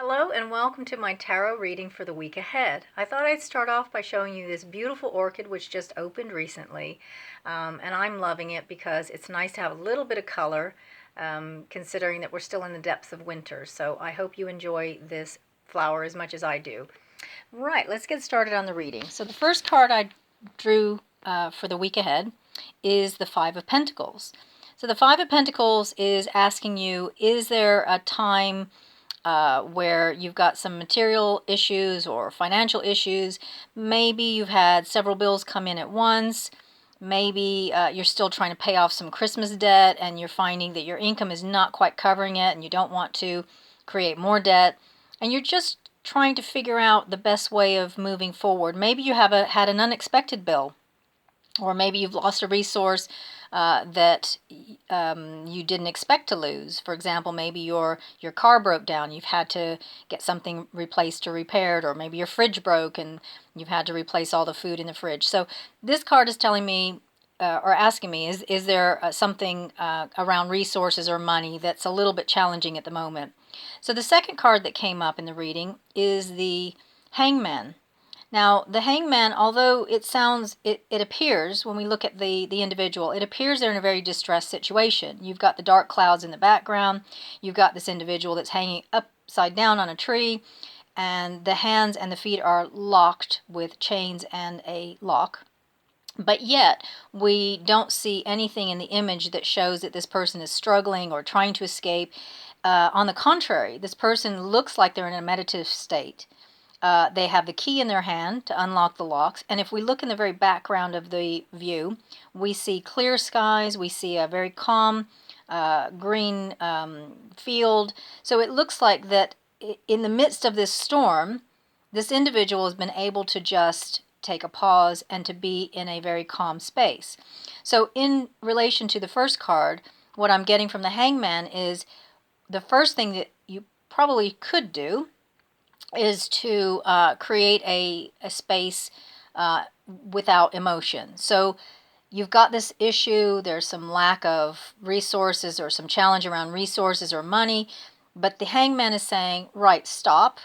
Hello and welcome to my tarot reading for the week ahead. I thought I'd start off by showing you this beautiful orchid which just opened recently. And I'm loving it because it's nice to have a little bit of color considering that we're still in the depths of winter. So I hope you enjoy this flower as much as I do. Right, let's get started on the reading. So the first card I drew for the week ahead is the Five of Pentacles. So the Five of Pentacles is asking you, is there a time where you've got some material issues or financial issues? Maybe you've had several bills come in at once. Maybe you're still trying to pay off some Christmas debt and you're finding that your income is not quite covering it and you don't want to create more debt. And you're just trying to figure out the best way of moving forward. Maybe you have had an unexpected bill, or maybe you've lost a resource that you didn't expect to lose. For example, maybe your car broke down. You've had to get something replaced or repaired, or maybe your fridge broke and you've had to replace all the food in the fridge. So this card is telling me or asking me, is there something around resources or money that's a little bit challenging at the moment? So the second card that came up in the reading is the Hangman. Now, the Hangman, although it appears, when we look at the individual, it appears they're in a very distressed situation. You've got the dark clouds in the background. You've got this individual that's hanging upside down on a tree, and the hands and the feet are locked with chains and a lock. But yet, we don't see anything in the image that shows that this person is struggling or trying to escape. On the contrary, this person looks like they're in a meditative state. They have the key in their hand to unlock the locks. And if we look in the very background of the view, we see clear skies. We see a very calm green field. So it looks like that in the midst of this storm, this individual has been able to just take a pause and to be in a very calm space. So in relation to the first card, what I'm getting from the Hangman is the first thing that you probably could do is to create a space without emotion. So you've got this issue, there's some lack of resources or some challenge around resources or money, but the Hangman is saying, right, stop,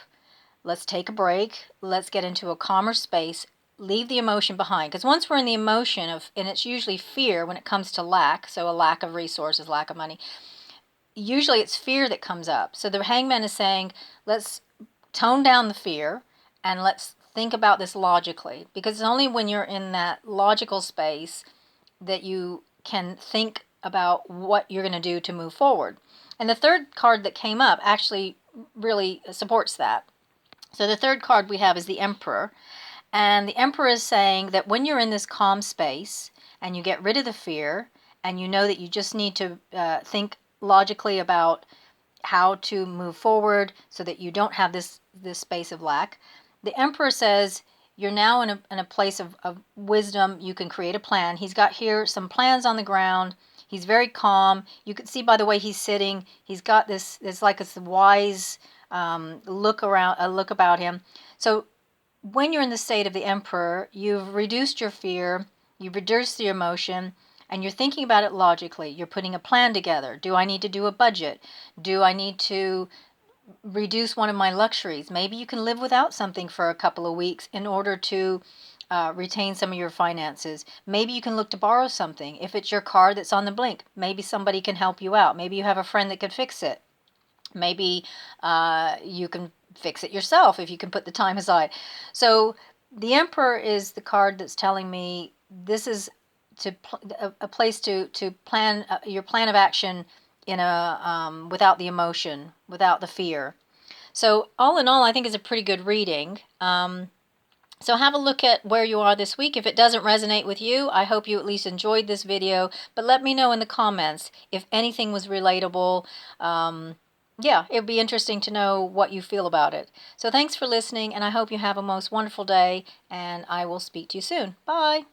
let's take a break, let's get into a calmer space, leave the emotion behind. Because once we're in the emotion of, and it's usually fear when it comes to lack, so a lack of resources, lack of money, usually it's fear that comes up. So the Hangman is saying, let's tone down the fear and let's think about this logically, because it's only when you're in that logical space that you can think about what you're going to do to move forward. And the third card that came up actually really supports that. So the third card we have is the Emperor, and the Emperor is saying that when you're in this calm space and you get rid of the fear and you know that you just need to think logically about how to move forward so that you don't have this space of lack. The Emperor says you're now in a place of wisdom. You can create a plan. He's got here some plans on the ground. He's very calm. You can see by the way he's sitting, he's got this like a wise look about him. So when you're in the state of the Emperor, you've reduced your fear, you've reduced your emotion, and you're thinking about it logically. You're putting a plan together. Do I need to do a budget? Do I need to reduce one of my luxuries? Maybe you can live without something for a couple of weeks in order to retain some of your finances. Maybe you can look to borrow something. If it's your car that's on the blink, maybe somebody can help you out. Maybe you have a friend that could fix it. Maybe you can fix it yourself if you can put the time aside. So the Emperor is the card that's telling me this is a place to plan your plan of action in a without the emotion, without the fear. So all in all, I think it's a pretty good reading. So have a look at where you are this week. If it doesn't resonate with you, I hope you at least enjoyed this video. But let me know in the comments if anything was relatable. Yeah, it would be interesting to know what you feel about it. So thanks for listening, and I hope you have a most wonderful day, and I will speak to you soon. Bye.